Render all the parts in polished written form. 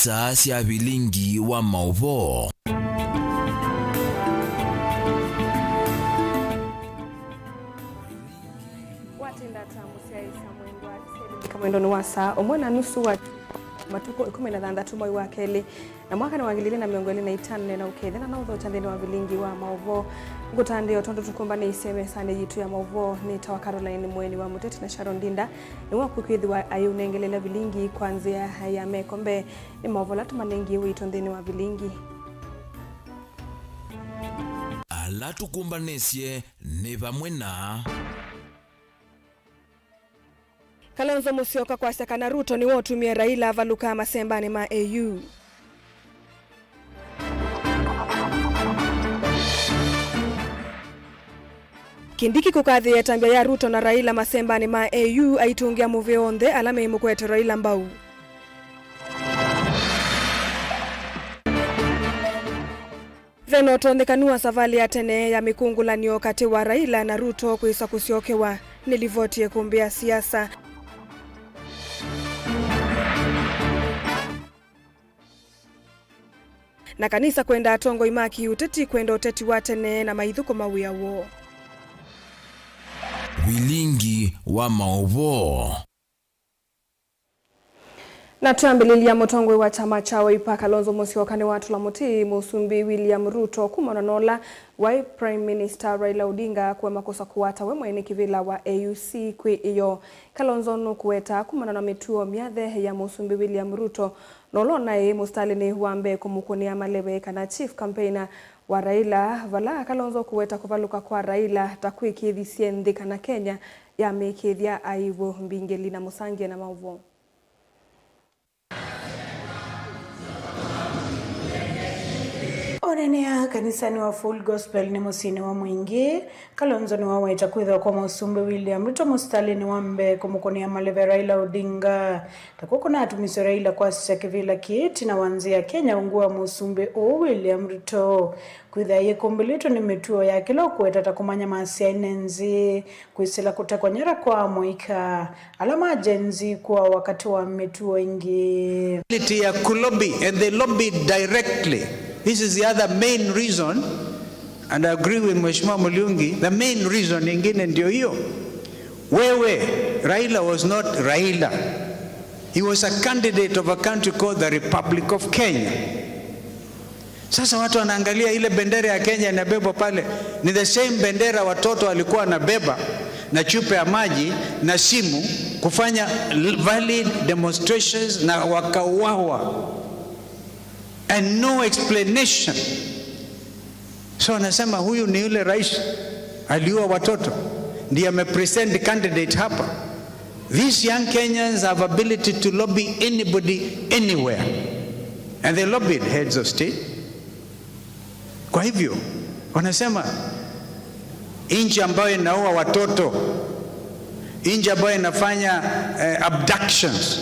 isaa cia bilingi wa mauvo. Mwendoni wa saa omwana nusu wa matuko 16 mwai wa keli na mwaka ni wa 2025 na ukethana na utho chandeni wa bilingi wa mauvo ngutande otondo tukumbane iseme sane yitu ya mauvo ni tawa Caroline Mweni wa Muteti na Sharon Dinda ni wakwikithi wa ayunengelela bilingi kwanzia ya mekombe ni mauvo latumanengi witondeni wa bilingi ala tukumbanesie ni pamwe na Kalonzo Musyoka kwa Sekana Ruto ni wotumia Raila avaluka masembani ma AU. Kindiki kukathi ya tambia ya Ruto na Raila masembani ma AU aitungia muveonde alame imukwete Raila mbau. Veno tondekanua savali ya tene ya mikungulanio kati wa Raila na Ruto kuisa kusyokewa nilivotie kumbia siasa. Na kanisa kwenda atongo imaki uteti kwenda uteti watene na maithuko mawia wo. Bilingi wa mauvo. Na tuambililia mutongwe wa chama cha Wiper Kalonzo Musyoka ni watu la muti Musumbi William Ruto kumanonola wa Prime Minister Raila Odinga kwa makosa kuwata we mwene kivila wa AUC kwe iyo. Kalonzo nukuweta kumanana mituo miathe ya Musumbi William Ruto nolona mustali ni huambe kumukunia malewe kana chief campaigner wa Raila vala Kalonzo kuweta kuvaluka kwa Raila takwiki thiendhi kana Kenya ya mekethia aivo mbingeli na musangie na mauvo. Onenea kanisani wa Full Gospel ni musini wa mwingi Kalonzo ni wawaita kwitha kwa Musumbi William Ruto mustali ni wambe kumukonia maleve Raila Odinga takuko na atumiso Raila kwa sisa kivila kiti na wanzia Kenya ungua Musumbi o William Ruto kwitha ye kumbilito ni mituo ya kilo kuweta takumanya maasi ya inenzi kuisila kutekwa nyara kwa moika alama ajenzi kwa wakati wa mituo ingi ya kulobi and they lobbied directly. This is the other main reason, and I agree with Mheshimiwa Mulungi, the main reason ingine ndio hiyo. Wewe, Raila was not Raila. He was a candidate of a country called the Republic of Kenya. Sasa watu wanaangalia ile bendera ya Kenya inabebwa pale, ni the same bendera watoto walikuwa wanabeba na chupa ya maji na simu kufanya valid demonstrations na wakauawa. And no explanation. So anasema huyu ni yule rais aliua watoto ndiye amepresent candidate hapa. These young Kenyans have ability to lobby anybody anywhere, and they lobbied heads of state. Kwa hivyo wanasema nchi ambayo inaua watoto, nchi ambayo inafanya abductions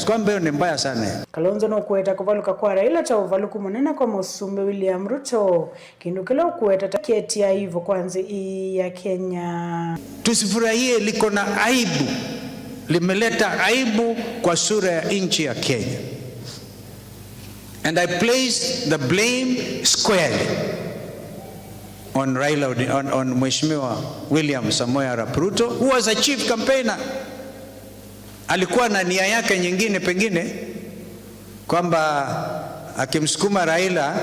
kwamba hiyo ni mbaya sana. Kalonzo no kuweta kuvaluka kwa Raila cha uvaluku munena kwa Musumbi William Ruto kindukila kuweta taketi ya hivyo kwanza ya Kenya. Tusifurahie liko na aibu, limeleta aibu kwa sura ya nchi ya Kenya. And I place the blame squarely on Raila on Mheshimiwa William Samoei Arap Ruto, who was a chief campaigner. Alikuwa na nia yake nyingine pengine kwamba akimsukuma Raila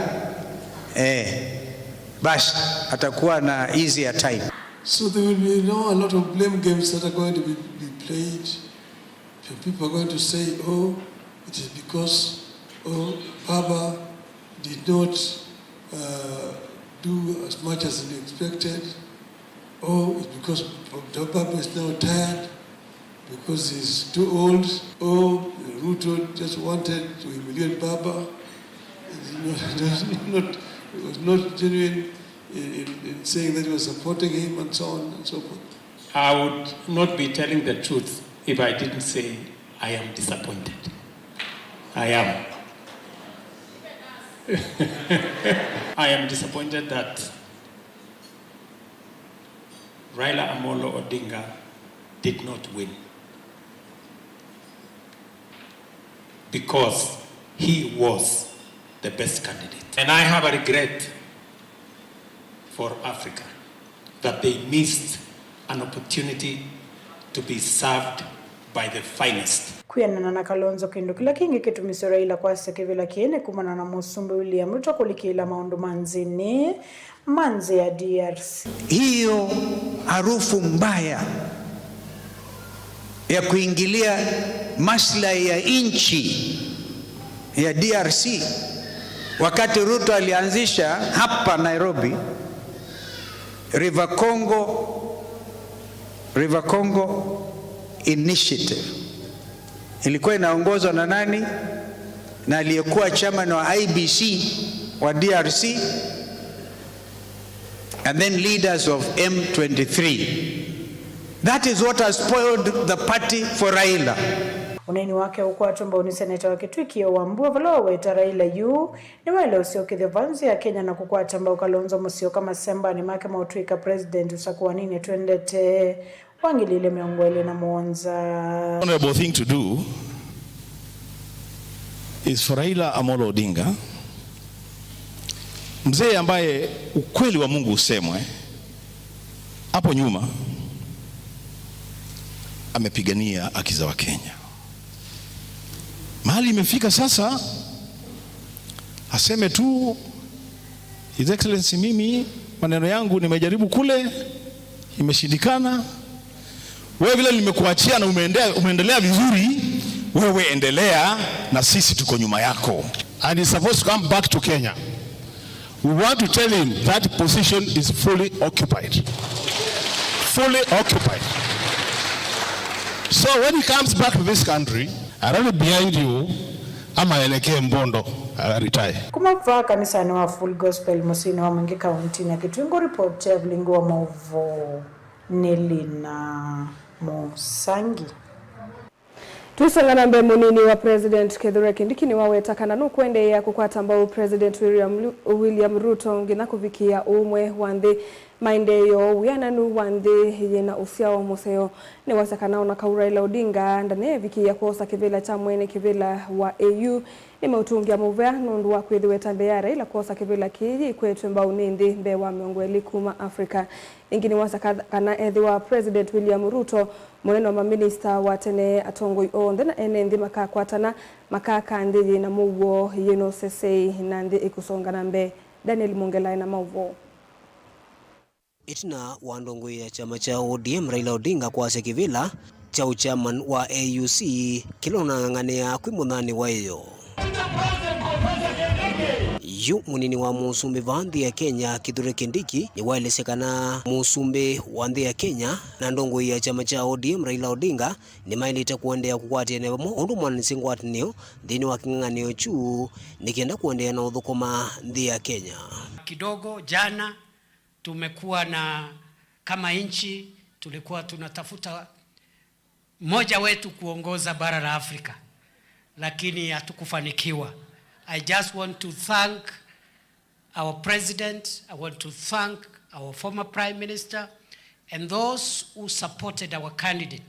basi atakuwa na easier time. So there will be a lot of blame games that are going to be played. People are going to say, oh, it is because Baba did not do as much as he expected. Oh, it's because Baba is now tired because he's too old. Oh, Ruto just wanted to humiliate Baba. It was not genuine in saying that he was supporting him and so on and so forth. I would not be telling the truth if I didn't say I am disappointed. I am. I am disappointed that Raila Amolo Odinga did not win. because he was the best candidate. And I have a regret for Africa that they missed an opportunity to be served by the finest. Kuyanana na Kalonzo kindu kila kingi kitumiso Raila kwase kivila kiene kumana na Musumbi William Ruto kulikila maundu manzini manzi ya DRC. Hiyo harufu mbaya ya kuingilia maslahi ya nchi ya DRC wakati Ruto alianzisha hapa Nairobi River Congo Initiative. Ilikuwa inaongozwa na nani? Na aliyekuwa chairman wa IBC wa DRC and then leaders of M23. That is what has spoiled the party for Raila. Uneni wake huko atumba ni seneta wa Kitwiki Wambua valo weta Raila yu ni wale usiokithe vanzi ya Kenya na kukwata mbao Kalonzo Musyoka Masemba ni make mautwika president usakuwa nini tuendete wangilile miongwele na muonza. Honorable thing to do is for Raila Amolo Odinga, mzee ambaye ukweli wa Mungu usemwe hapo nyuma amepigania haki za Wakenya. Mahali imefika sasa aseme tu His Excellency, mimi maneno yangu nimejaribu kule imeshindikana. Wewe vile nimekuachia na umeendelea vizuri, wewe endelea na sisi tuko nyuma yako. And he's supposed to come back to Kenya. We want to tell him that position is fully occupied. Fully occupied. So when he comes back to this country, I run behind you, ama elekee Mbondo, retire. Kumafaa kanisa wa Full Gospel Musini wa Mwingi County na Kitwingo report ya Vlingo wa Mauvo Nelina Musangi. Tusangana mbe munini wa President Kithure Kindiki ni wawetakana nukwende ya kukwata ambao President William Ruto ngina kuvikia umwe wande maendeyo wiananu wande yena usiao museo ni wasakanao na Raila Odinga ndane vikia kuosa kivila cha mwene kivila wa AU ni mautungia muvea nundu wa kwithiwe tambe ya Raila kuosa kivila kiji kwetu mbao nindi mbe wa miongweli kuma Afrika. Ingini wasakana ethi wa President William Ruto mweneno wa maminista wa tene atongoi onde na enendi makakwatana makakandiji na muwo yeno sesei nandi ikusonga na mbe. Daniel Mongela na mauvo. Itina wandongoi ya chama cha ODM Raila Odinga kwa sekivila cha uchairman wa AUC kilona ng'ang'ania kwimunani wa iyo. Yu munini wa Musumbi vandhi ya Kenya Kithure Kindiki ni waelesekana Musumbi vandhi ya Kenya na ndongoi ya chama cha ODM Raila Odinga ni mailita kuendea kukwati ene mo ondu mwanisingwati niyo dini wa king'ang'anio chu nikienda kuendea na udhukuma ndhi ya Kenya. Kidogo jana tumekuwa na kama nchi tulikuwa tunatafuta mmoja wetu kuongoza bara la Afrika lakini hatukufanikiwa. I just want to thank our president, I want to thank our former prime minister and those who supported our candidate.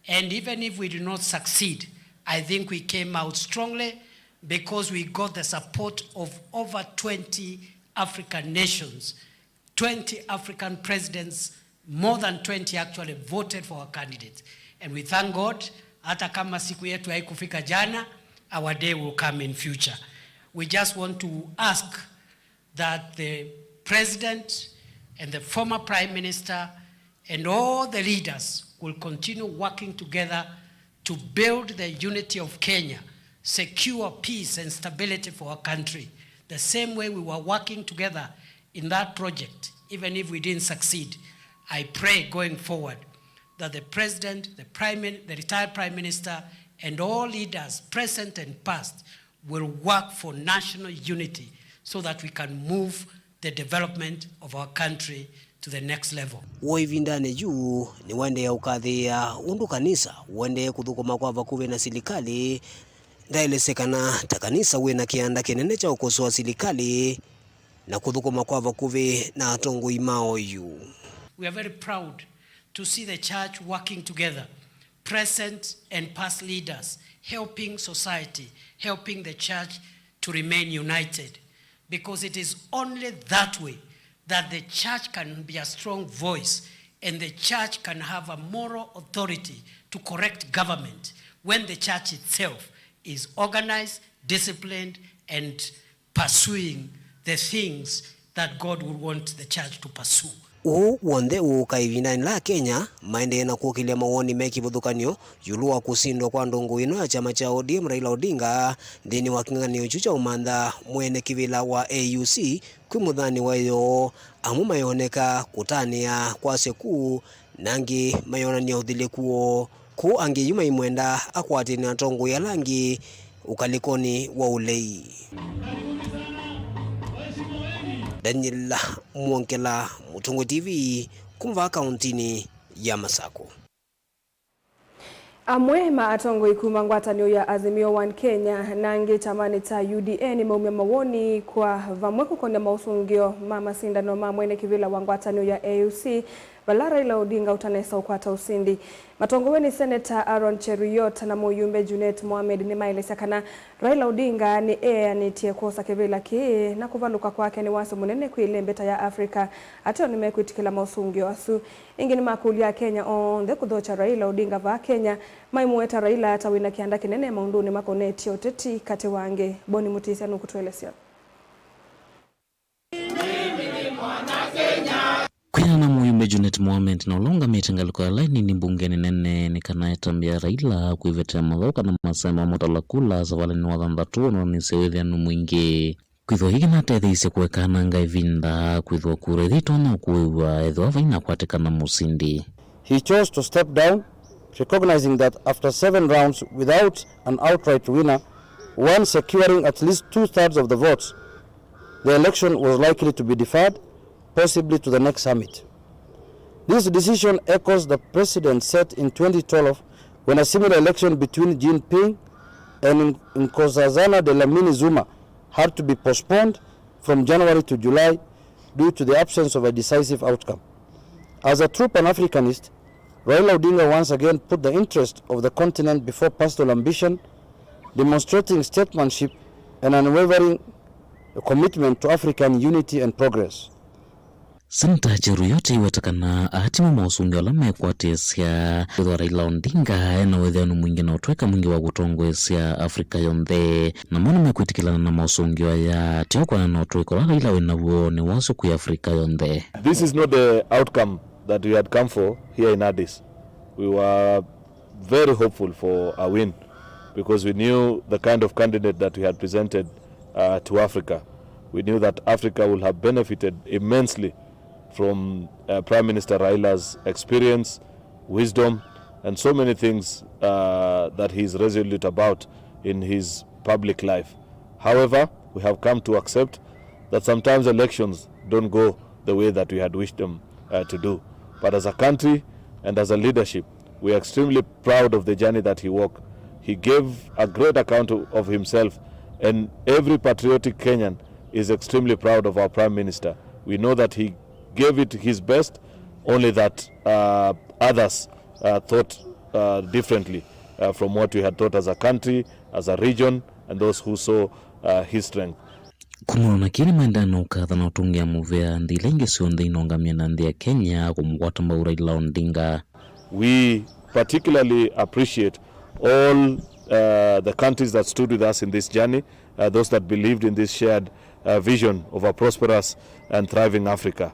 And even if we did not succeed, I think we came out strongly because we got the support of over 20 African nations. 20 African presidents, more than 20 actually voted for our candidates. And we thank God, hata kama siku yetu haikufika jana, our day will come in future. We just want to ask that the president and the former prime minister and all the leaders will continue working together to build the unity of Kenya, secure peace and stability for our country. The same way we were working together in that project, even if we didn't succeed. I pray going forward that the president, the retired prime minister, and all leaders, present and past, will work for national unity so that we can move the development of our country to the next level. Woivindane juu ni wende ya ukadhia undu kanisa wende kuthukuma kwa vakuve na silikali ndaelesekana ta kanisa we na kianda kenene cha ukosoa silikali na kuthukuma kwa vakuve na atongoi mao yu. We are very proud to see the church working together present and past leaders, helping society, helping the church to remain united. Because it is only that way that the church can be a strong voice and the church can have a moral authority to correct government when the church itself is organized, disciplined, and pursuing the things that God would want the church to pursue. Wonde ukaivinani la Kenya maende na kuokilia mawoni meki vudhukanyo yulua kusindwa kwa ndongo ino ya chama cha ODM Raila Odinga ndini waking'ang'anio chucha umantha mwene kivila wa AUC kwimudhani wayo amu mayoneka kutania kwa seku nangi mayonania uthile kuo ku angi yuma imwenda akwati na tongo ya langi ukalikoni wa ulei. Daniel Mwonkela, Mutungo TV, kumva kauntini ya Masako. Amwe maatongo ikuma ngwatanio ya Azimio One Kenya nange chamani ta UDA ni maumia mawoni kwa vamwe kukonde mausungio mama sindano mamwene kivila wangwatanio ya AUC bala Raila Odinga utanesa ukwata usindi. Matongo ni Senator Aaron Cheruiyot na Muyumbe Junet Mohamed ni maelesa kana Raila Odinga ni nitie kosa kivila ki na kuvaluka kwake ni waso munene kuile mbeta ya Afrika ateo ni mekuitikila mausungio asu ingini makuli ya Kenya onde kudhocha Raila Odinga va Kenya maimueta Raila atawina kianda kinene maunduni makoneti oteti kate wange Boni Mutisi anu kutuelesea. Kwina na Muyumbe Junet Mohamed na ulonga metangaliko ya laini ni mbungeni nene ni kanaetambia Raila kuivetea madhoka na masema motalakula zawale ni wadhandatu na nisewethi anu mwingi. Kwitho hiki na tetheise kuwekana nga ivinda kwitho kurethito na kuiwa edho vaina kuatika na musindi. He chose to step down, recognizing that after 7 rounds without an outright winner, one securing at least 2/3 of the votes, the election was likely to be deferred, possibly to the next summit. This decision echoes the precedent set in 2012 when a similar election between Jinping and Nkosazana Dlamini Zuma had to be postponed from January to July due to the absence of a decisive outcome. As a true Pan-Africanist, Raila Odinga once again put the interest of the continent before personal ambition, demonstrating statesmanship and unwavering commitment to African unity and progress. Senator Cheruiyot iwetakana ahatimu mausungi olame kuatesia kwitho Raila Odinga na wethenu mwingi na utweka mwingi wa gutongwesia Afrika yonthe na mono mekwitikilana na mausungi ya tiokwana na utweko la Raila wenawo ni wasu kui Afrika yonthe. This is not the outcome that we had come for here in Addis. We were very hopeful for a win because we knew the kind of candidate that we had presented to Africa. We knew that Africa would have benefited immensely from Prime Minister Raila's experience, wisdom, and so many things that he is resolute about in his public life. However, we have come to accept that sometimes elections don't go the way that we had wished them to do. But as a country and as a leadership, we are extremely proud of the journey that he walked. He gave a great account of himself, and every patriotic Kenyan is extremely proud of our Prime Minister. We know that he gave it his best, only that others thought differently from what we had thought as a country, as a region, and those who saw his strength. Kumurona kiri maendano ukatha na utungia muvea ndile ingi sionde inongamia na ndia Kenya kumwata mba Raila Odinga. We particularly appreciate all the countries that stood with us in this journey, those that believed in this shared vision of a prosperous and thriving Africa.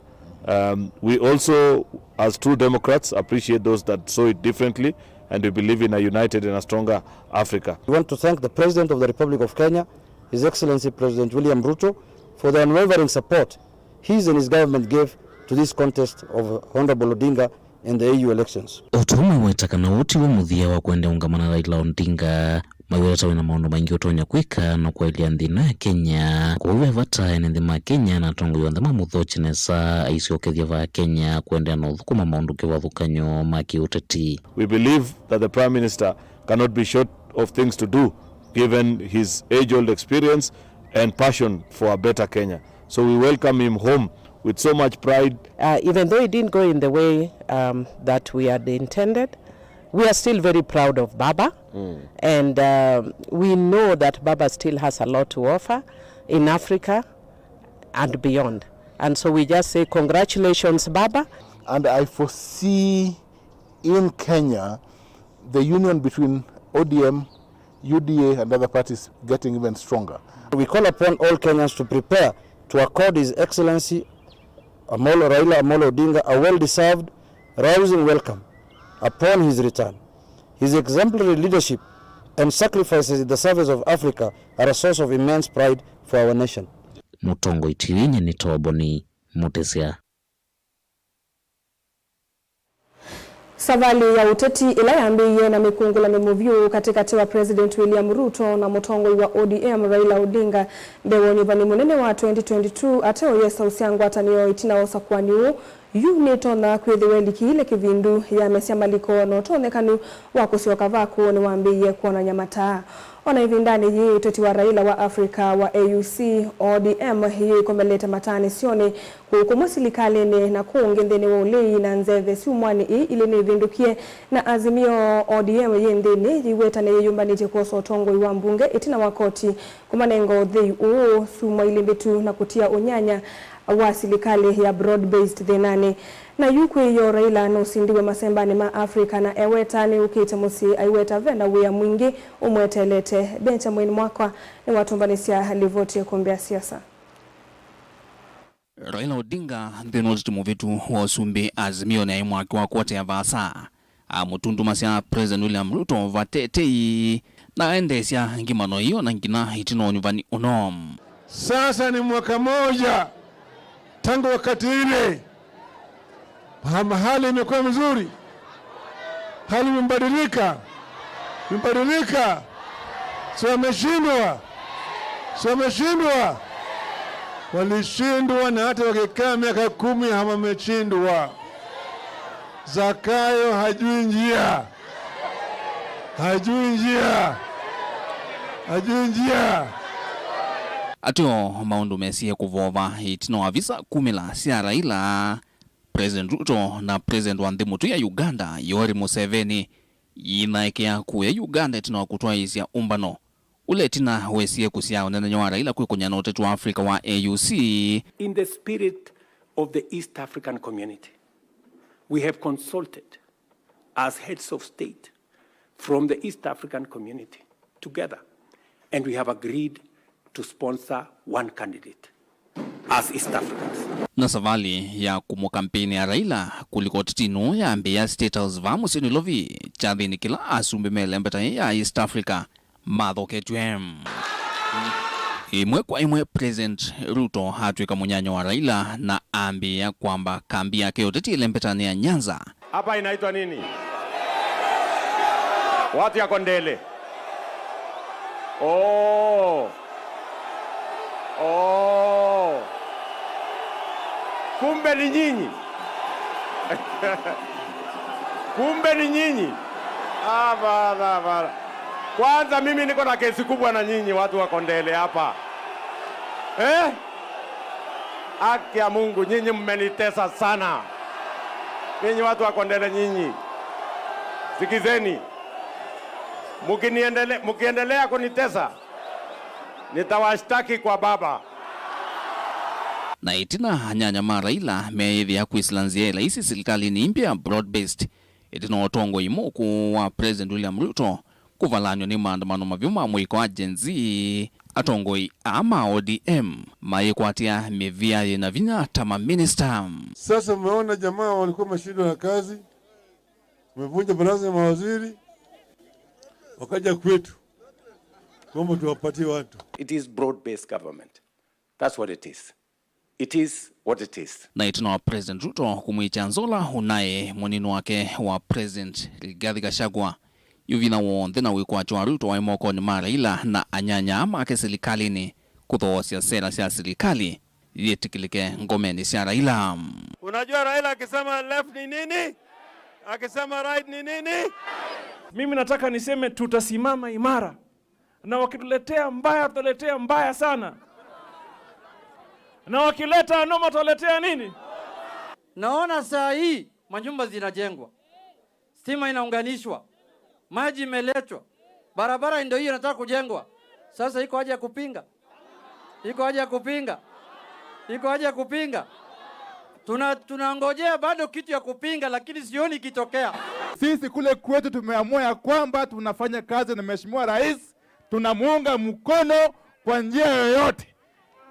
We also, as true Democrats, appreciate those that saw it differently, and we believe in a united and a stronger Africa. We want to thank the President of the Republic of Kenya, His Excellency President William Ruto, for the unwavering support his and his government gave to this contest of Honorable Odinga in the AU elections. Utume wetakana uti wa muthia wa kuende ungamana Raila Odinga maweta wena maundu maingi utonya kwika na kwa ili andhino ya Kenya kuwe vata enenthi ma Kenya na tongo yonthe mamuthochi nesa aisi okethia va Kenya kuendea na uthukuma maundu kiwathukanyo maki uteti. We believe that the Prime Minister cannot be short of things to do given his age-old experience and passion for a better Kenya. So we welcome him home with so much pride. Even though it didn't go in the way that we had intended, we are still very proud of Baba, and we know that Baba still has a lot to offer in Africa and beyond. And so we just say congratulations, Baba. And I foresee in Kenya the union between ODM, UDA and other parties getting even stronger. We call upon all Kenyans to prepare to accord His Excellency Raila Amolo Odinga a well-deserved, rousing welcome upon his return. His exemplary leadership and sacrifices in the service of Africa are a source of immense pride for our nation. Mutongo itirinye ni Toboni Mutesia. Savali ya uteti ila yambiye na mikungula mimuvyu katikati wa President William Ruto na mutongoi wa ODM Raila Odinga mbewoni vani munene wa 2022 ateo yesa usiangu ataniyo itina osa kwaniu Unito na kwithiwendi kiile kivindu ya mesia maliko notonekanu wakusioka vaku ni wambiye kuona nyamata. Ona hivi ndani hii uteti wa Raila wa Afrika wa AUC ODM hii ikomeleta matani sioni kukumwasilikali na kuungindeni wa ulei na nzeve siumwani ili ni vindukie na azimio ODM yendeni yiwetane yumbani jikoso otongo iwa mbunge itina wakoti kumanengo dhei sumwa ilimbitu na kutia unyanya wa silikali ya broad-based thenane. Na yukwe yo Raila no sindiwe masembani ma Afrika na ewetani ukite musi aiweta venda wea mwingi umwetelete. Bencha mwini mwakwa ni watumbanisia halivoti kumbia siasa. Raila Odinga ndenoziti muvitu wa usumbi azimio na imwaki wa kote ya vasa. Mutundu masia President William Ruto vatete na endesya ngimano hiyo na ngina itino nyuvani unom. Sasa ni mwaka moja tangu wakati ile. Hali imekuwa mzuri. Hali imebadilika. Sio wameshindwa. Walishindwa na hata wakikaa miaka 10 hawameshindwa. Zakayo hajui njia. Atio maundu mesie kuvova itino avisa 10 la sia Raila, President Ruto na President wa Ndemutu ya Uganda Yoweri Museveni inaekea kuya Uganda itino kutoa isia umbano. Ule tina wesie kusia unenenyo wa Raila kuikunyana utetu wa Afrika wa AUC. In the spirit of the East African community, we have consulted as heads of state from the East African community together, and we have agreed to sponsor one candidate as East Africans. Na savali ya kumukampeni ya Raila kuliko titino ya ambia State House va musini lovi chadhini kila asumbi melembeta ya East Africa madhoke tuem. Imwe kwa imwe President Ruto hatuika munyanyo wa Raila na ambia kwamba kambi yake yoteti ilembeta ni ya Nyanza. Hapa inaitwa nini? Watu ya Kondele. Kumbe ni nyinyi. Bala. Kwanza mimi niko na kesi kubwa na nyinyi watu wa Kondele hapa. Haki ya Mungu, nyinyi mmenitesa sana. Nyinyi watu wa Kondele nyinyi. Sikizeni. Mukiendelea kunitesa, nitawashtaki kwa Baba. Na itina nyanyama Raila meidhi ya kuislanzia isi serikali ni mpya broad-based itino otongo imoku wa President William Ruto kuvalanyo ni maandamano mavyuma mwiko wa Gen Z atongoi ama ODM maikwatia mevia na vinya tama minister. Sasa mmeona jamaa walikuwa mashindwa na kazi, wamevunja baraza ya mawaziri, wakaja kwetu kwamba tuwapatie watu. It is broad-based government. That's what it is. It is what it is. Na itino wa President Ruto kumwicha Nzola unaye mweninu wake wa President Rigathi Gachagua yuvina wonde na wikwa chwa Ruto wa imoko ni Raila na anyanya ama ake serikalini kuthoosya sera sia serikali yetikilike ngomeni sia Raila. Unajua Raila akisema left ni nini? Akisema right ni nini? Mimi nataka niseme tutasimama imara. Na wakituletea mbaya tutaletea mbaya sana. Na wakileta noma tuletea nini? Naona saa hii manyumba zinajengwa. stima inaunganishwa, maji imeletwa, barabara ndio hiyo inataka kujengwa. Sasa iko haja ya kupinga? Iko haja ya kupinga? Iko haja ya kupinga? Tunangojea bado kitu ya kupinga, lakini sioni kitokea. Sisi kule kwetu tumeamua ya kwamba tunafanya kazi na Mheshimiwa Rais, tunamuunga mkono kwa njia yoyote,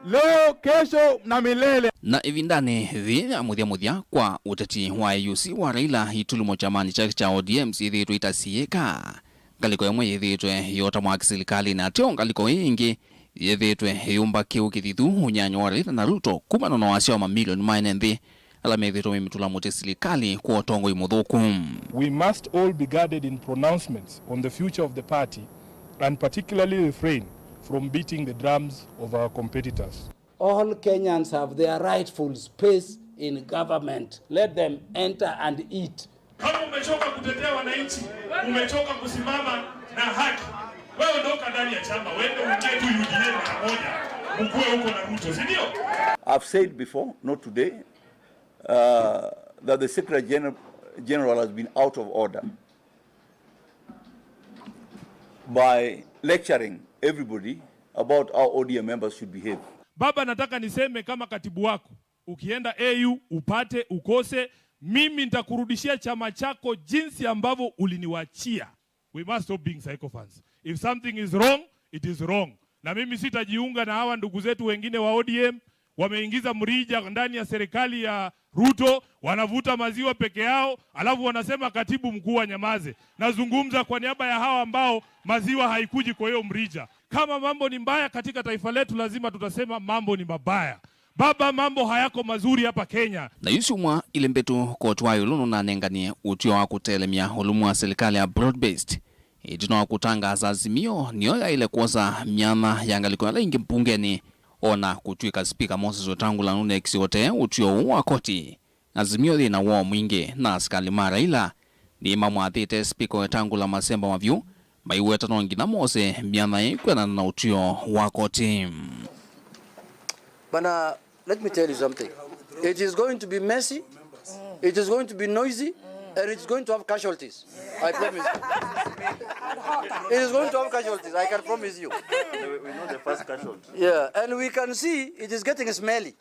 leo, kesho na milele. Na ivindane thina muthia kwa uteti wa AUC wa Raila itulumo chamani cha ODM sithitwe itasieka ngaliko yamwe yithitwe yota mwa serikali na tio ngaliko ingi yithitwe yumba kiu kithitu unyanyo wa Raila na Ruto kumana na wasio mamilioni maine nthi ala methitwe mitula muti serikali kwa tongo imuthuku. We must all be guarded in pronouncements on the future of the party and particularly refrain from beating the drums of our competitors. All Kenyans have their rightful space in government. Let them enter and eat. Kama umechoka kutetea wananchi, umechoka kusimama na haki, wewe ondoka ndani ya chama, wewe uingie tu UDA mara moja, ukue huko na Ruto, si ndio? I've said before, not today, that the Secretary General has been out of order by lecturing everybody about how ODM members should behave. Baba, nataka niseme kama katibu wako, ukienda AU upate ukose, mimi nitakurudishia chama chako jinsi ambavyo uliniwachia. We must stop being psychophants. If something is wrong, it is wrong. Na mimi sitajiunga na hawa ndugu zetu wengine wa ODM wameingiza mrija ndani ya serikali ya Ruto, wanavuta maziwa peke yao, alafu wanasema katibu mkuu wa nyamaze. Nazungumza kwa niaba ya hawa ambao maziwa haikuji kwa hiyo mrija. Kama mambo ni mbaya katika taifa letu, lazima tutasema mambo ni mabaya. Baba, mambo hayako mazuri hapa Kenya. Na yusumwa ile mbetu kotwa yuluno na nenganie utio wa kutelemia ulumu wa serikali ya broad-based. Ijino wa kutangaza azimio niyo ya ile kuoza miana yangaliko ya ingi mpungeni ona kutuika spika Moses Wetangula Nunex wote utio wa koti. Azimio lina wao mwingi na askali Raila ni mamwathite spika Wetangula Masemba Mavyu maiweta nongi na mose miana ikwena na utio wa koti. But let me tell you something. It is going to be messy, it is going to be noisy, and it's going to have casualties. I promise you. It is going to have casualties, I can promise you. We know the first casualty. Yeah, and we can see it is getting smelly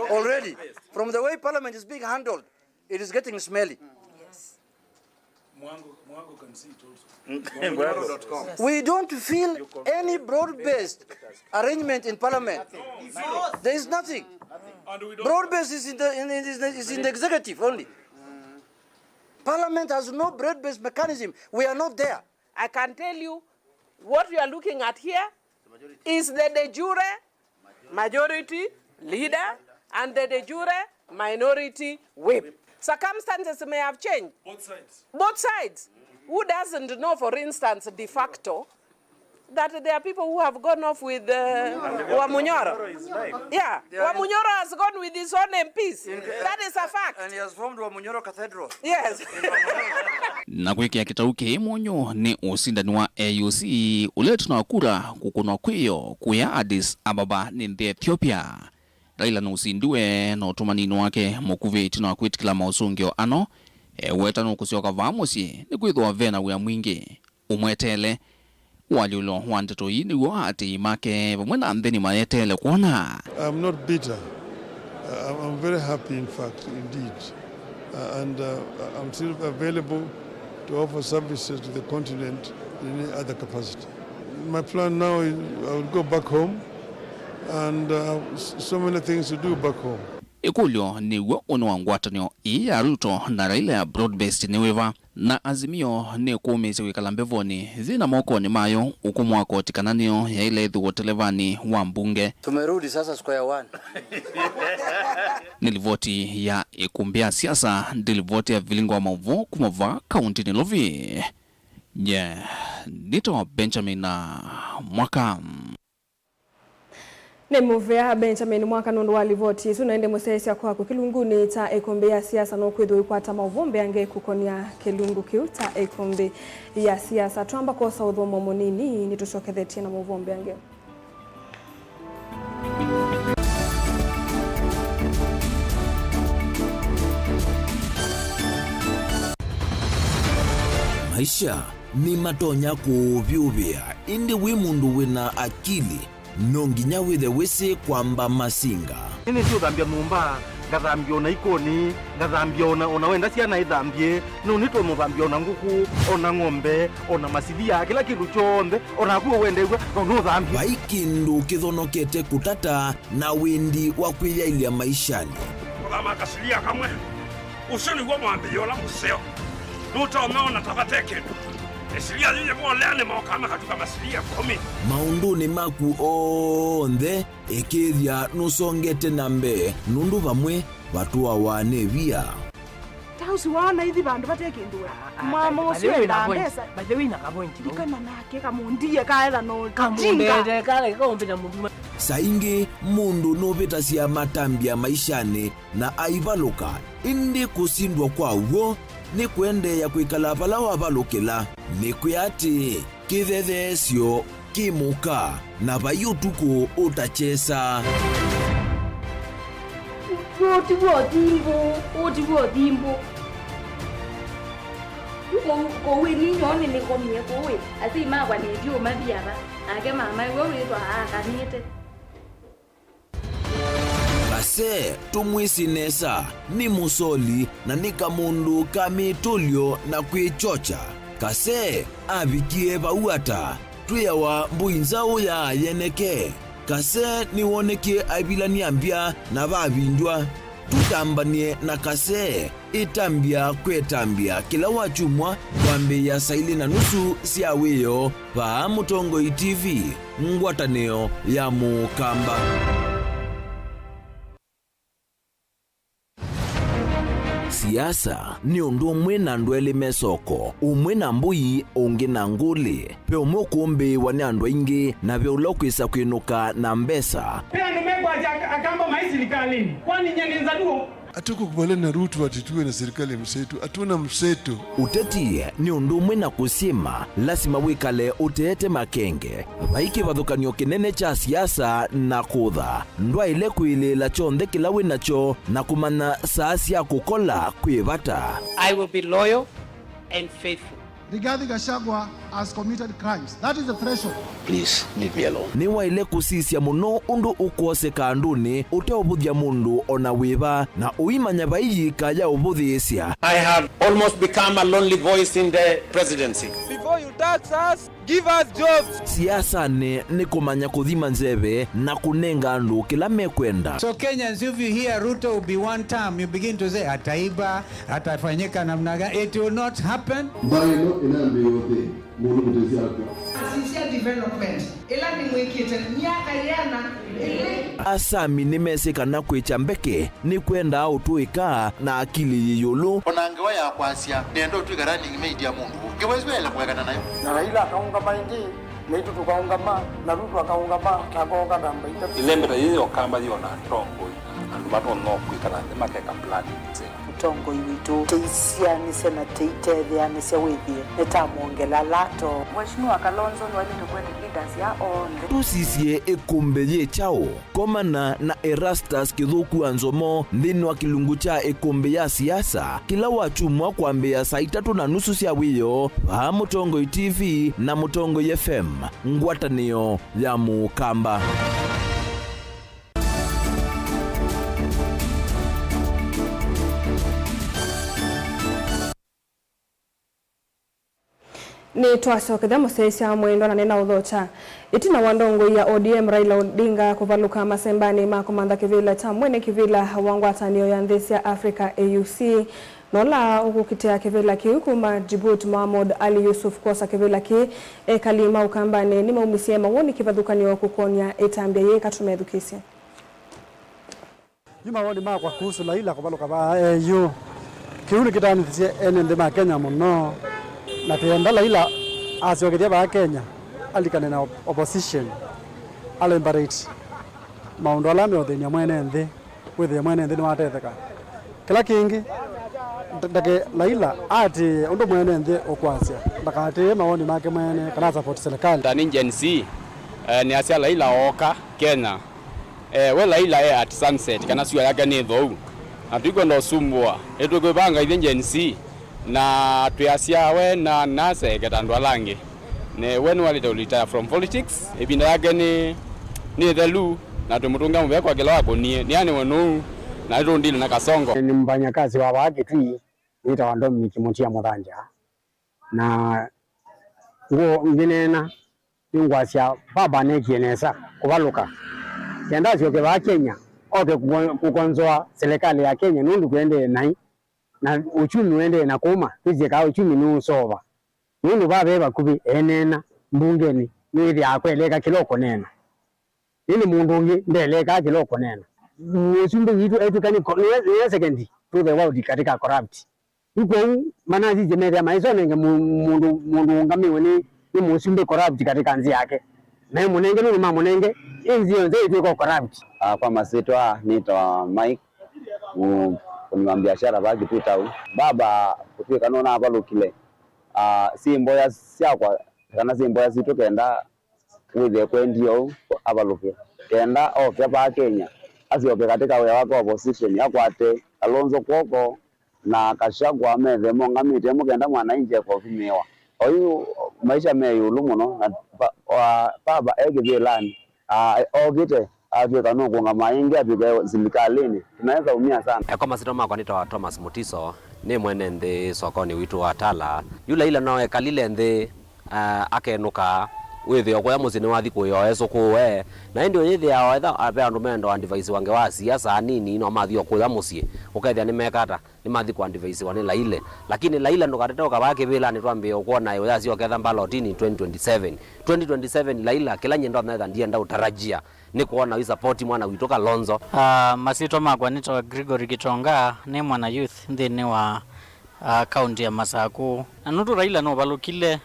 already. From the way Parliament is being handled, it is getting smelly. Yes. Mwango can see it also. We don't feel any broad-based arrangement in Parliament. There is nothing. Broad-based is in the executive only. Parliament has no broad-based mechanism. We are not there. I can tell you what we are looking at here is the de jure majority leader and the de jure minority whip. Circumstances may have changed. Both sides. Both sides. Who doesn't know, for instance, de facto, that there are people who have gone off with Wamunyoro. Yeah, Wamunyoro has gone with his own MPs. That is a fact. And he has formed Wamunyoro Cathedral. Yes. Na kuikia kitauke monyo ni usindani wa AUC uletu na kura kukunwa kwiyo kuya Addis Ababa ni Ethiopia. Raila na usindue na utumanini wake mukuveti na kwitikila mausungio ano weta na kusioka vamusi ni kwithwa vena wia mwingi umwetele waliulo wanteto yini wati make vamwena mdeni mayetele kuona. I'm not bitter. I'm very happy, in fact, indeed. And I'm still available to offer services to the continent in any other capacity. My plan now is I will go back home and so many things to do back home. Ikulyo ni uno wangwatanyo iya Ruto na Raila ya broad-based niweva na azimio ni kumezi wikalambevoni zina moko ni mayo ukumwako tikananio ya ile dhuo televani wa mbunge. Tumerudi sasa square one. Nilivoti ya ikumbia siasa nilivoti ya vilingo wa mauvo kumova kaunti nilovi. Nito Benjamin na mwaka. Ne muvea Benjamin mwaka nundu walivoti tunaende musesia kwa kilunguni ta ekombe ya siasa no kwitho ikwata mauvombe ange kukonia kilungu kiu ta ekombe ya siasa twamba kwa saudhomo munini ni tushokethetie na mauvombe ange. Maisha ni matonya kuvyuvia indi wi mundu wina akili nonginya withe wisi kwamba masinga. Ini sio thambia numba, ngathambia ona ikoni, ngathambia ona wenda ciana ithambie, no nito muthambia ona nguku, ona ng'ombe, ona masivia, kila kindu chonde, ona kuo wende no thambia. Vaikindu kithonokete kutata na windi wa kwiyailia maishani. Kama kasilia kamwe, usoni wa mwambio la museo. Nuta umeona tabateke. Esilia yeye mwalene mwakama katika masilia komi. Maunduni maku onthe ekethia nusongete nambe nundu vamwe vatua wanevia. Tausi wana hithi bandu batekindwe. Mama usio ndesa. Bajewi na kapointi. Dikana nake kamundia kaela no kamunde kale kombina mundu. Saingi mundu noveta cia matambia maishani na aivaluka indi kusindwa kwa uo ni kwende ya kwikala pala wavalukila ni kuyati kithethesyo kimuka na vayutuku utachesa. Oti wo dimbo. Ko we ni nyone ni ko mie ko we. Asi ma kwa ni dio mabiaba. Ake mama we we to kanite. Kase tumwisi nesa ni musoli na nika mundu kamitulio na kwichocha. Kase abikie bauata tuyawa mbuinzao ya yeneke. Kase ni woneke abilani ambia na babindwa. Tutambanie na kase itambia kwetambia kila wachumwa kwambe ya saili na nusu siaweyo pa Mutongoi TV ngwataneo ya Mukamba. Siasa ni undu umwe na ndwele mesoko umwe na mbui ungi na nguli pe umwe kumbi wani andu ingi na vya ulokwisa kwinuka na mbesa. Pia numegwa akamba maisilikalini kwani nyelinza duo. Atuko kubaliana na Ruto atituwe na serikali mseto, atuna mseto. Uteti ni undu umwe na kusima lazima wikale uteete makenge vaiki vathukanio kinene cha siasa na kutha ndwa ile kuilila chonde kila winacho na kumana saasi ya kukola kwivata. I will be loyal and faithful. Rigathi Gachagua has committed crimes. That is the threshold. Please leave me alone. Ni wa ile kusisia muno undu ukose kanduni uteobuthia mundu ona wiva na uimanya vaiji kaya ubuthiisia. I have almost become a lonely voice in the presidency. Before you tax us, give us jobs. Siasa ni kumanya kuthima nzeve na kunenga andu kila mekwenda. So Kenyans, if you hear Ruto will be one term, you begin to say ataiba, atafanyika namna gani. It will not happen. Mbaino inaambi yote mundu mtezi yako. Asisia development. Ela ni mwekete miaka yana ele. Asami nimesika na kwicha mbeke ni kwenda utuika na akili yiyulu. Onangewa ya kwasia nendo tuikarani ngimeidia mundu. Ngewezwele kuwekana nayo. Na Raila akaunga maingi. Na itu tukaungama na Ruto akaungama kagonga namba ita. Ilembera yiyo kamba yona trongo andu bato no kwikana makeka plan. Tongo iwitu teisia ni sena teitethia ni sewithie netamuongela lato Mheshimiwa Kalonzo ni wali tukwende leaders ya onde tusisie ekumbe ye chao komana na Erastus Kithuku Anzomo ndini wa kilungu cha ekumbe ya siasa kila wachumwa kwambia saa 3:30 cia wiyo pa Mutongoi TV na Mutongoi FM ngwatanio ya Mukamba. Ni twacoketha mucecia mwendo na nena uthocha itina wandongo ya ODM Raila Odinga kuvaluka masembani ma komanda kivila cha mwene kivila wangwatanio ya nthisi ya Africa AUC nola ukukitea kivila kiu kuma Djibouti Mohamed Ali Yusuf kosa kivila ki kalima ukambani ni maumisie mawoni kivadhukanio kukonia etambia ye katumethukisia Yuma woni ma kwa kuhusu Raila kuvaluka ba AU kiuni kitani thisi ene ndema Kenya muno na tienda Raila asiogetia ba Kenya alikane na opposition alembarate maundu ala meothenia mwene nthi withia mwene nthi ni watetheka kila kingi ndake Raila ati undu mwene nthi ukwasia ndakati maoni make mwene kana support serikali ndani Gen Z ni asia Raila oka Kenya we Raila at sunset kana sio yake ni thou na tuko ndo sumbua etuko banga ithe Gen Z na tuyasia we na nase getandwa langi ne wenu wali to retire from politics ibinda yake ni the lu na tumutunga mwe kwa kila wako ni yani wenu na ndo ndilo na Kasongo ni mbanyakazi wa wake tu nita wandomi nikimutia Muthanja na ngo nginena ngwasia baba nekienesa kubaluka kenda sio ke ba Kenya oke kukonzoa serikali ya Kenya nundu kuende nai na uchumi wende na kuma tuje ka uchumi nusova nundu babe bakubi enena mbungeni niri akweleka kiloko nena ili mundu ngi ndeleka kiloko nena usumbe witu etukani ni second to the world katika corrupt iko manazi jemere maizo nenge mundu ngamiwe ni musumbe corrupt katika nzi yake na munenge ni mama munenge inzi yonze iko corrupt kwa masitwa nito Mike kwa biashara bagi tutau baba kufika nona abalukile si mboya siakwa kana si mboya situ kenda withe kwendio abaluke kenda oke ba Kenya asioke katika wewe wako opposition yakwate Kalonzo Kwoko na Kashagwa methe mongamite mukenda mwana inje kwa kumiwa oyu maisha meyulu muno na baba egithelani ogite afika no kuanga maingi afika zilikalini tunaweza umia sana kwa masito makwa nito Thomas Mutiso ni mwene nthi sokoni witu wa Tala yula ila no ekalile nthi akenuka withi okwa musini wathi kuyoeso kuwe na ndio yithi ya etha ape andu mendo andivaisi wange wa siasa nini no mathi okuya musie ukethia ni mekata ni mathi kwa andivaisi wane Laile lakini Laile ndo katetoka bake bila ni twambie ukuona yo yasi oketha balotini 2027 Laila kila nyendo na ndia nda utarajia ni kuona wi support mwana witu Kalonzo masito makwa nito Gregory Gitonga ni mwana youth nthini wa county ya Masaku na nutu Raila no balukile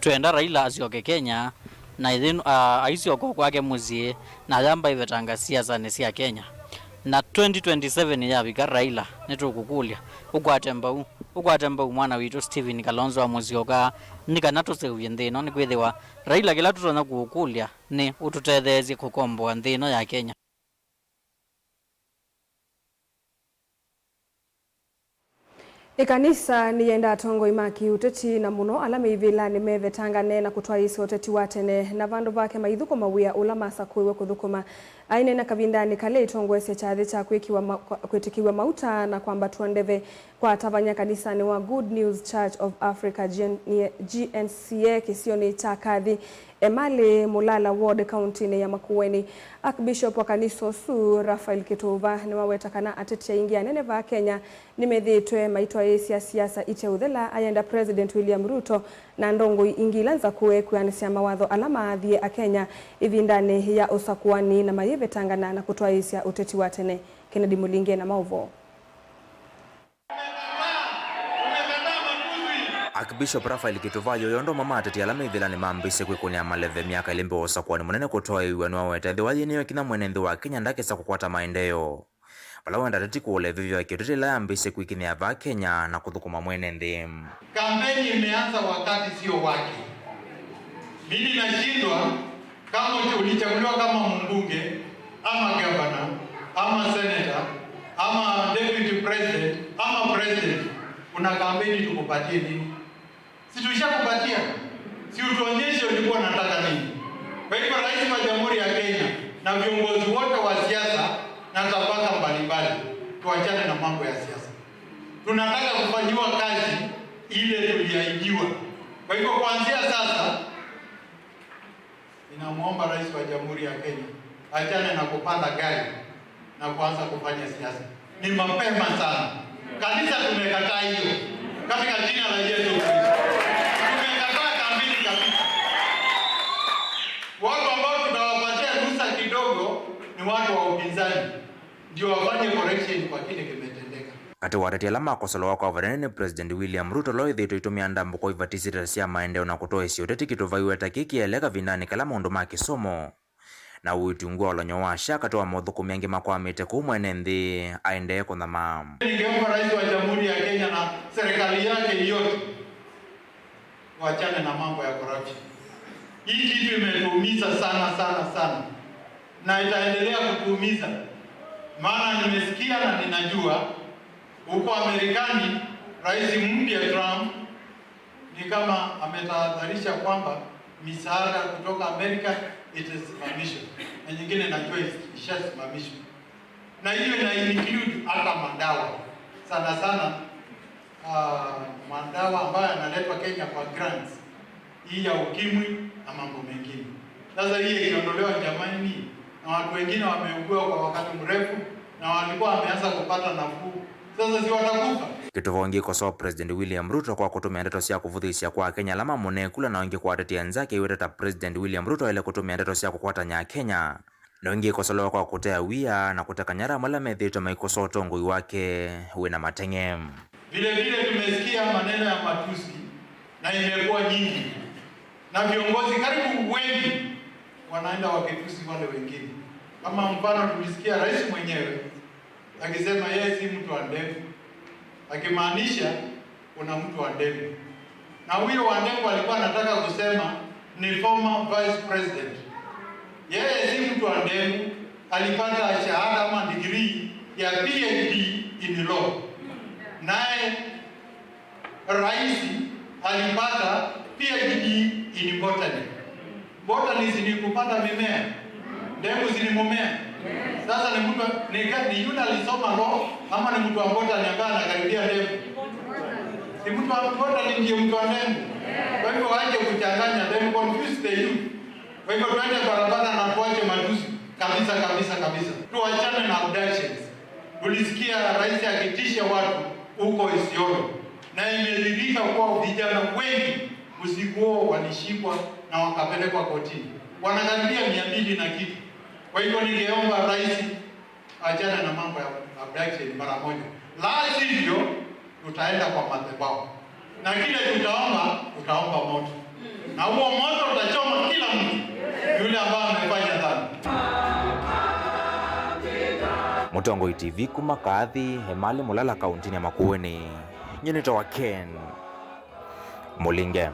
twenda Raila asioke Kenya na ithin aisioko kwake muzie na yamba ivetanga siasa ne cia Kenya na 2027 yabika Raila nitukukulia ukwatemba mwana witu Stephen Kalonzo wa muzioka nikanato seuye nthino ni kwithiwa Raila kila tutona kukulia ni ututethezi kukomboa nthino ya Kenya. Ikanisa ni yenda atongo imaki uteti na muno alame ivila ni mevetangane na kutwa isi uteti watene na vandu vake maithuko mawia ulamasa kuiwe kuthukuma aine na kavindani kale itongo ese chathi cha kwetikiwa mauta na kwamba tuandeve kwa tabanya kanisa ni wa Good News Church of Africa GNCA kisioni cha kadhi Emali Mulala Ward County ya Makueni Archbishop wa kanisa su Rafael Kitova ni wawetakana atetia ingia nene va Kenya nimethitwe maitwa esi ya siasa ite uthela ayenda President William Ruto na ndongo ingilanza kuanisia mawatho alama athie a Kenya ivindane ya usakuani na mayevetangana na kutwa esi ya uteti watene Kennedy Mulinge na mauvo. Archbishop Rafael Kitova yondo mama ateti alama ithilani mambise kwikunia maleve miaka ilimbe usakuani munene kutoa iwanu wa wetethi wathiniwe kina mwenenthi wa Kenya ndakesa kukwata maendeleo bala wenda tatiku ulevivyo akitutila ambise kwikinia va Kenya na kuthukuma mwenenthi. Kampeni imeanza wakati sio wake. Mimi nashindwa kama ulichaguliwa kama mbunge ama gavana ama senator ama deputy president ama president una kampeni tukupatie nini? Si tushakupatia. Si utuonyeshe ulikuwa unataka nini? Kwa hivyo rais wa Jamhuri ya Kenya na viongozi wote wa siasa na tabaka mbalimbali tuachane na mambo ya siasa. Tunataka kufanyiwa kazi ile tuliahidiwa. Kwa hivyo kuanzia sasa ninamuomba rais wa Jamhuri ya Kenya achane na kupanda gari na kuanza kufanya siasa. Ni mapema sana. Kanisa tumekataa hiyo katika jina la Yesu Kristo. Tumekataa kampeni kabisa. Watu ambao tunawapatia ruhusa kidogo ni watu wa upinzani ndio wafanye correction kwa kile kimetendeka. Kati watati alama akosolo wako avarene President William Ruto loithitwe itumia ndambo kwa ivatisira cia maendeleo na kutoa isi uteti kituvaiwe takikieleka vindani kala maundu ma kisomo na uitungua olonyo wa shaka toa mothuku mengi makwamite kumwene nthi aendee kunthama. Ningeomba rais wa Jamhuri ya Kenya na serikali yake yote waachane na mambo ya corruption. Hii kitu imetuumiza sana na itaendelea kutuumiza. Maana nimesikia na ninajua huko Amerikani Rais mpya Trump ni kama ametahadharisha kwamba misaada kutoka Amerika itasimamishwa na nyingine najua ishasimamishwa, na hiyo ina include hata madawa sana sana, madawa ambayo yanaletwa Kenya kwa grants hii ya ukimwi na mambo mengine. Sasa hii ikiondolewa jamani, na watu wengine wameugua kwa wakati mrefu na walikuwa wameanza kupata nafuu, sasa si watakufa. Kituvongi kosoa President William Ruto kwa kutumia ndeto cia kuvuthisha kwa Kenya lama munekula na wengi kwa tetea nzake iweteta President William Ruto ile kutumia ndeto cia kukwatanya Kenya na wengi kosolewa kwa kutea wia na kuteka nyara mala methito maikosoa tongoi wake wina matenge. Vile vile tumesikia maneno ya matusi na imekuwa nyingi, na viongozi karibu wengi wanaenda wakitusi wale wengine. Kama mfano tulisikia rais mwenyewe akisema yeye si mtu wa ndevu, akimaanisha kuna mtu wa ndevu, na huyo wa ndevu alikuwa anataka kusema ni former vice president. Yeye si mtu wa ndevu, alipata shahada ama degree ya PhD in law. Naye rais alipata PhD in botany. Botany ni kupata mimea, ndevu ni mmea. Sasa ni mtu ni yule alisoma law ama ni mtu wa botany ambaye anakaribia ndevu? Ni mtu wa botany ndiye mtu wa ndevu. Kwa hivyo waje kuchanganya them, confuse the youth. Kwa hivyo tuende barabara na tuache matusi kabisa. Tuachane na abductions. Tulisikia rais akitisha watu huko Isiolo, na imedhihirika kwa vijana wengi usiku walishikwa na wakapelekwa kotini, wanakaribia 200 na kitu. Kwa hivyo ningeomba rais achane na mambo ya abduction mara moja, la sivyo tutaenda kwa madhabahu, na kile tutaomba moto, na huo moto utachoma kila mtu yule ambaye amefanya dhambi. Mutongoi TV kuma Kathi Hemali Mulala kauntini ya Makueni. Nyinito wa Ken Mulinge.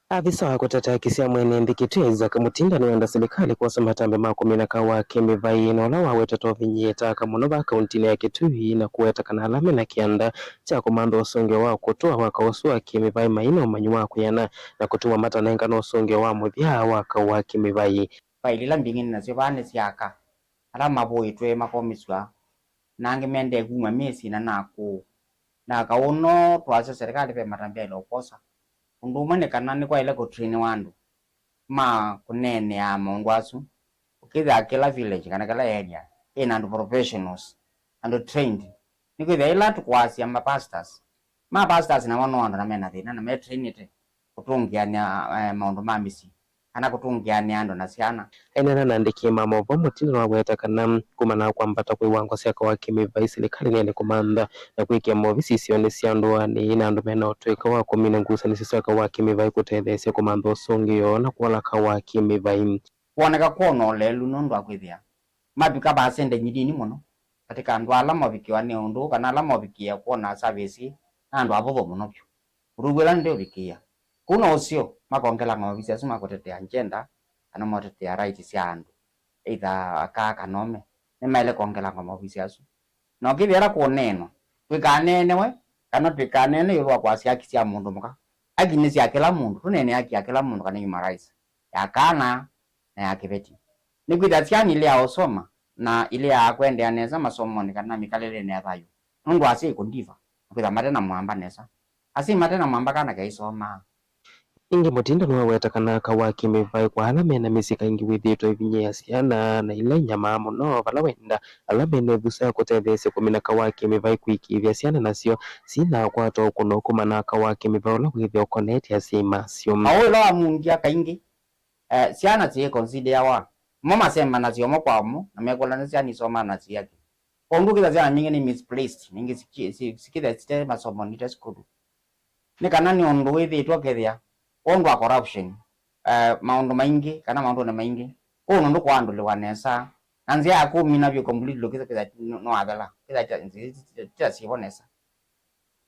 Afisa wa kutetea kisia mwene ndikiteza kamutinda niwenda serikali kwa samatambe makumina kawa Kimivai na wala waweta vinyeta kamunoba kauntini ya Kitui na kuweta kana alame na kianda cha komando usonge wa kutoa wakaosua Kimivai maina umanywa kuyana na kutuwa mata nenga no usonge wa muthia wakawa Kimivai failila mbingini na sivane siaka alama boitwe makomiswa nange mende guma mesi na naku na kauno twasa serikali pe matambia ile ukosa undumane kanani kwa ile kutrain wandu ma kunene ya mongwasu ukitha kila village kana kala area and professionals and trained nikitha ila tukwasi ama pastors na wano na mena thina na me trained kutungiania maundu mamisi ana kutungiania ando na siana enena nandiki mama bo mutindo wa weta kana kumana kwambata kwi wango seka wa Kimivai serikali nene kumanda na kwikia movisi sione siandwa ni ina ndo mena otweka wa kumina ngusa ni sisaka wa Kimivai kutethesya komando osongio na kuala ka wa Kimivai kuoneka kuono lelu nondo akwithia mabika basende nyidini muno katika andu ala mabikiwa ni undu kana ala mabikia kuona service andu abo muno pyo rugwela ndio bikia kuna osio makongela ng'ovisi asuma kutetea njenda ana motetea rights cia andu either aka nome ni maile kongela ng'ovisi asu no kithira kuneno twikanene we kana twikanene yulwa kwa siaki cia mundu muka agini cia kila mundu tunene yaki kila mundu kana human rights yakana na yakibeti ni kwitha ciani ile osoma na ile ya kwendea neza masomo ni kana mikalele ne athayo mundu asi kundiva kwitha matena mwamba nesa asi matena mwamba kana kaisoma ingi mutindo no weta kana kawa Kimivai kwa alame na misika ingi withito ivinye ya siana na ile nyama muno vala wenda alame ne busa kutethesya kumina kawa Kimivai kwikithia siana nasio sina kwato kuno kumana kawa Kimivai la withio connect ya sima sio awolo amungia kaingi siana tie consider wa mama sema na sio mokwamu na mekola na siani soma na siaki ondu kila siana nyingi ni misplaced nyingi sikida site masomo ni school ni kana ni ondu withitwa kethia ondu wa corruption maundu maingi kana maundu na maingi ono ndo kwa andu lewanesa anzia akumi na byo complete lokeza keza no abela keza sibonesa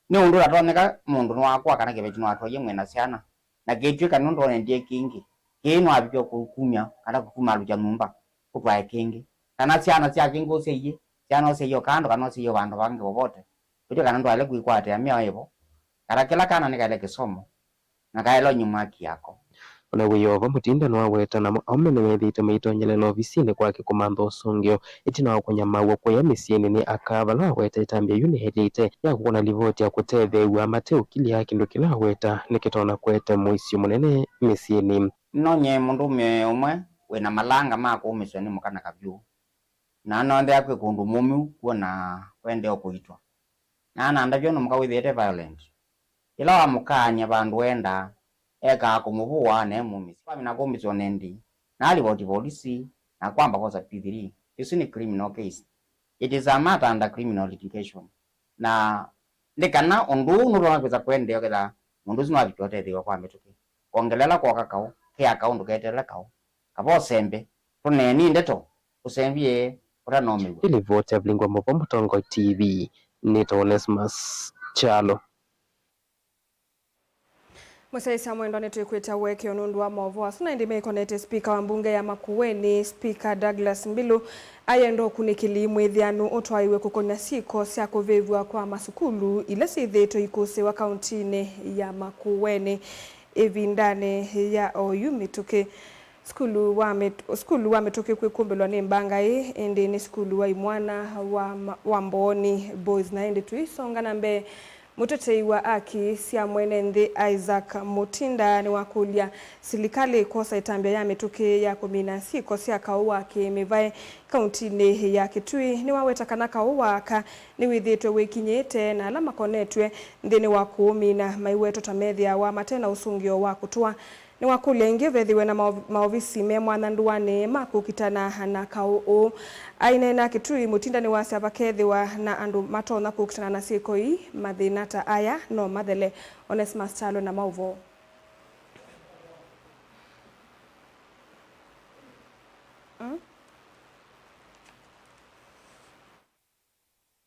ni undu ratoneka mundu no akwa kana kebeti no atoye mwena siana na getwe nondo ndie kingi kino abikyo kumya kana kukuma luja numba kutwaye kingi kana ciana cia kingo seiye ciana seiyo kando kana seiyo bandu bange bobote kuti kana ndo ale kuikwate amia yebo kara kila kana ni kale kisomo na kaelo nyuma yako ona wiyova Mutinda no aweta na omene methite mitonyelelo ofisini kwake kumamba usungio itina kunyamawo kwa misieni ni akava no aweta itambia yuni hedite ya kuona livoti ya kutethewa mateo kili yake ndo kila aweta nikitona kwete muisio munene misieni nonye mundu umwe wena malanga mako umisoni mukana kabyu na nonde yakwe kundu mumu kuona kwende okuitwa na ndavyo no mukawithete violent ila amukanya bandu wenda eka kumubuwa ne mumisi kwa mina komiso nendi na alivoti polisi na kwamba kosa P3 this is a criminal case, it is a matter under criminal litigation na ndikana ondu nurona kweza kwende yokela mundu zino abitote thiwa kwa mituki kongelela kwa kakao ke akaundu ketela kao kabo sembe tuneni ndeto usembie uranomwe ili vote ablingwa Mutongo TV nito Onesmus Chalo Musaisa mwendo netu kweta weke onundu wa maovu asuna ndime ikonete speaker wa mbunge ya Makueni Speaker Douglas Mbilu ayendo kunikili mwethianu otwaiwe kukonya siko cia kuvevwa kwa masukulu ile sithetho ikuse wa kauntini ya Makueni evindane ya Oyumituke skulu wa metoke kwikumbelwa ni Mbangai ende ni skulu wa Imwana wa Mboni Boys na ende tuisonga nambe mutetei wa aki cia mwenende Isaac Mutinda ni wakulia silikali kosa itambia ya metoke ya kumina siko cia kauwa ke mevae kauntini ya Kitui ni waweta kana kauwa ka ni withitwe wikinyete na alama konetwe ndini wa kuumina maiweto tamethia wa matena usungio wa kutua ni wakulia ingivethiwe na maovisi me mwananduane makukitana na kauo aina na Kitui Mutinda ni wasi abakethiwa na andu matona kukitana na siko hii mathinata aya no mathele Onesmus Chalo na mauvo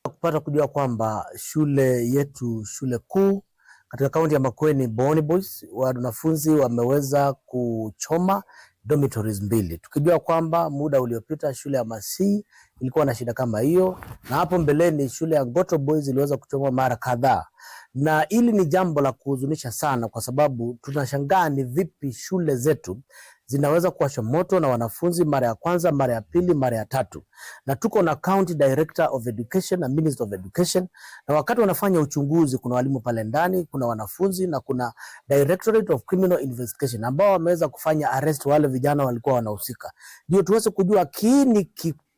kupata kujua kwamba shule yetu shule kuu katika kaunti ya Makueni Boni Boys wanafunzi wameweza kuchoma dormitories 2 tukijua kwamba muda uliopita shule ya Masi ilikuwa na shida kama hiyo na hapo mbeleni shule ya Ngoto Boys iliweza kuchoma mara kadhaa na hili ni jambo la kuhuzunisha sana kwa sababu tunashangaa ni vipi shule zetu zinaweza kuwasha moto na wanafunzi mara ya kwanza, mara ya pili, mara ya tatu. Na tuko na County Director of Education na Minister of Education na wakati wanafanya uchunguzi kuna walimu pale ndani, kuna wanafunzi na kuna Directorate of Criminal Investigation ambao wameweza kufanya arrest wale vijana walikuwa wanahusika. Ndio tuweze kujua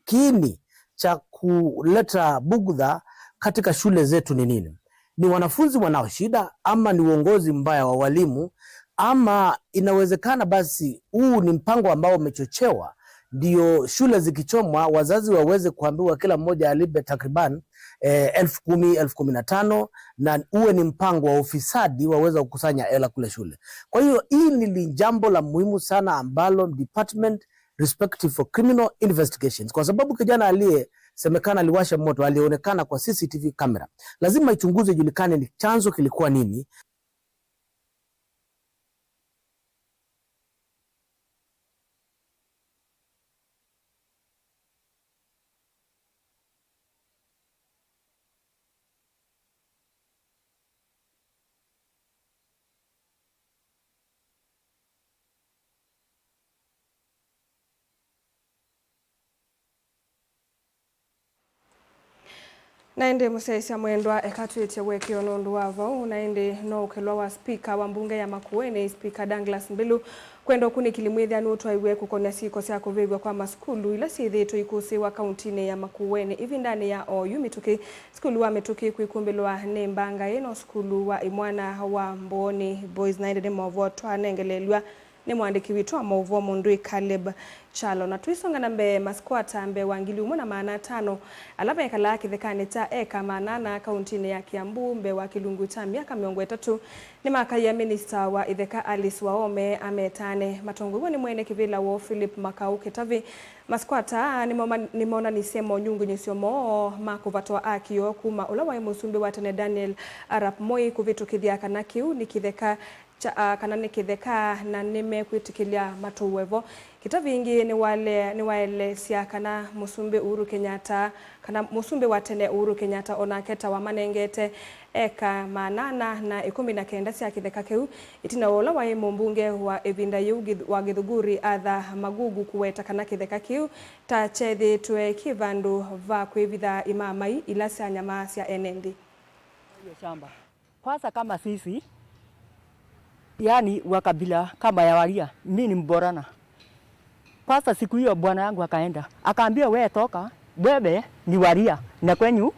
kiini cha kuleta bugdha katika shule zetu ni nini. Ni wanafunzi wanao shida ama ni uongozi mbaya wa walimu ama inawezekana basi huu ni mpango ambao umechochewa ndio shule zikichomwa wazazi waweze kuambiwa kila mmoja alipe takriban 10,000, 15,000 na uwe ni mpango wa ufisadi waweza kukusanya hela kule shule. Kwa hiyo hii ni jambo la muhimu sana ambalo department respective for criminal investigations kwa sababu kijana aliyesemekana aliwasha moto alionekana kwa CCTV camera. Lazima ichunguze ijulikane ni chanzo kilikuwa nini. Naende musaisia mwendwa ekatwete weke onundu wavo naende no ukelwa wa speaker wa mbunge ya Makueni Speaker Douglas Mbilu kwenda kunikili mwethianu utwaiwe kukonya siko cia kuvigwa kwa maskulu ila sithetho ikusi wa kauntini ya Makueni ivindani ya Oyumituki skulu wa Mituki kwikumbelwa ni Mbangai no skulu wa Imwana wa Mboni Boys naende movo twanengelelwa ni mwandiki witu wa mauvo Mundui Caleb Chalo na tuisonga nambe maskwata mbe wangili umona maana 5 alaba ekala kithekane ta eka manana kauntini ya Kiambu mbe wa Kilungu ta miaka 3 ni makai ya minister wa Itheka Alice Waome ametane matongo ni mwene kivila wa Philip Makau Ketavi maskwata ni mona ni semo nyungu nyesiomo makuvatwa akio kuma ulawa musumbi wa Tene Daniel Arap Moi kuvitu kithia kana kiu ni kitheka kana ni kitheka na nime kwitikilia matuwevo kita vingi ni wale sia kana Musumbi Uhuru Kenyatta kana Musumbi wa tene Uhuru Kenyatta onaketa wa manengete eka manana na 19 cia kitheka kiu itina ola wa mbunge wa Evinda Yugi wa Githuguri Atha Magugu kuweta kana kitheka kiu ta chethi twe kivandu va kwivitha imamai ila cia nyama cia enendi hiyo shamba kwanza kama sisi yani wa kabila kama ya Waria mimi ni Mborana. Kwanza siku hiyo bwana yangu akaenda akaambia wewe toka bebe ni Waria na kwenyu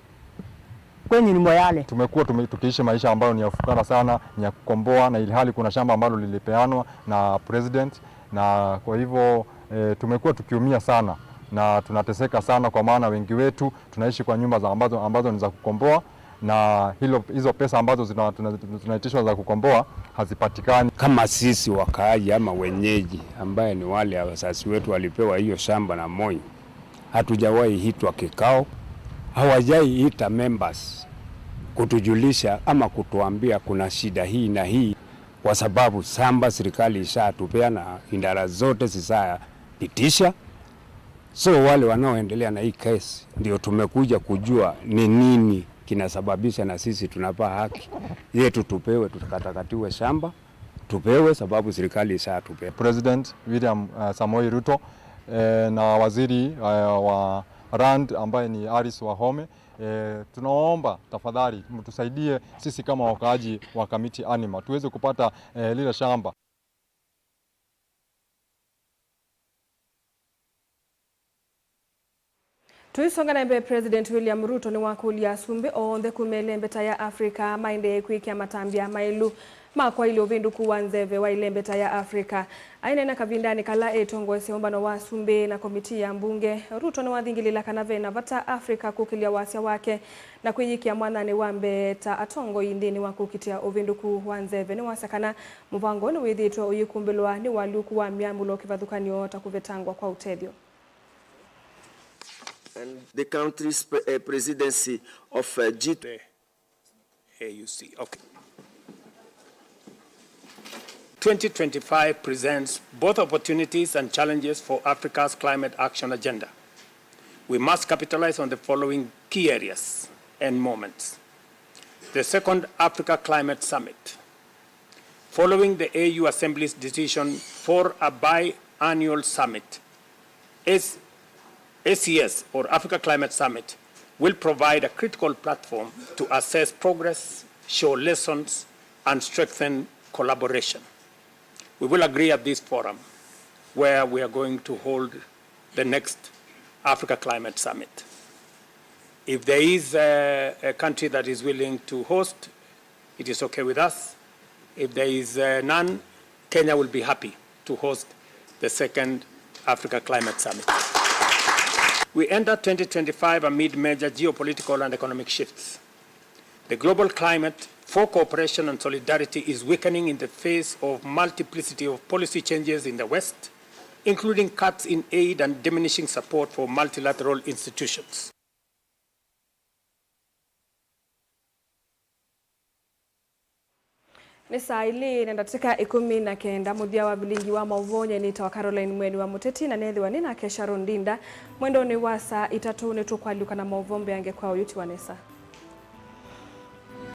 ni Moyale. Tumekuwa tukiishi maisha ambayo ni ya fukara sana, ni ya kukomboa, na ilhali kuna shamba ambalo lilipeanwa na president, na kwa hivyo tumekuwa tukiumia sana na tunateseka sana, kwa maana wengi wetu tunaishi kwa nyumba ambazo ni za kukomboa, na hizo pesa ambazo tunaitishwa za kukomboa hazipatikani. Kama sisi wakaaji ama wenyeji ambaye ni wale wazazi wetu walipewa hiyo shamba na Moi, hatujawahi hitwa kikao, hawajai hita members kutujulisha ama kutuambia kuna shida hii na hii, kwa sababu shamba serikali ishatupea na idara zote zishapitisha. So wale wanaoendelea na hii kesi ndio tumekuja kujua ni nini kinasababisha, na sisi tunapa haki yetu tupewe, tutakatakatiwe shamba tupewe, sababu serikali ishatupea. President William Samoei Ruto na waziri wa Rand ambaye ni Alice Wahome, tunaomba tafadhali mtusaidie sisi kama wakaaji wa Kamiti Anima tuweze kupata lile shamba. Tuisonga na President William Ruto ni wakulia sumbi onthe kumele mbeta ya Afrika mainde kwikia matambia mailu makwa ili ovindu kuwanzeve wa ile mbeta ya Afrika. Aina na kavindani kala etongo seombano wa sumbi na komiti ya mbunge. Ruto ni wathingilila kanavena vata Afrika kukilia wasia wake na kuyikia mwanani wa mbeta atongo indini wa kukitia ovindu kuwanzeve ni wasakana mvango ni withitwa uyikumbilwa ni waluku wa miambulo kivathukanio takuvetangwa kwa utedio. And the country's presidency of G20. AUC. Okay. 2025 presents both opportunities and challenges for Africa's climate action agenda. We must capitalize on the following key areas and moments. The second Africa Climate Summit. Following the AU Assembly's decision for a biannual summit, ACS, or Africa Climate Summit, will provide a critical platform to assess progress, show lessons, and strengthen collaboration. We will agree at this forum where we are going to hold the next Africa Climate Summit. If there is a country that is willing to host, it is okay with us. If there is none, Kenya will be happy to host the second Africa Climate Summit. We enter 2025 amid major geopolitical and economic shifts. The global climate for cooperation and solidarity is weakening in the face of multiplicity of policy changes in the West, including cuts in aid and diminishing support for multilateral institutions. Ni saa ili nenda tika 19 muthia wa bilingi wa mauvonye ni tawa Caroline Mweni wa Muteti na nethiwa ni na Kesha Rondinda mwendo ni wa saa 3 ni tukwaluka na mauvombe yange kwa uyuti wa Nesa.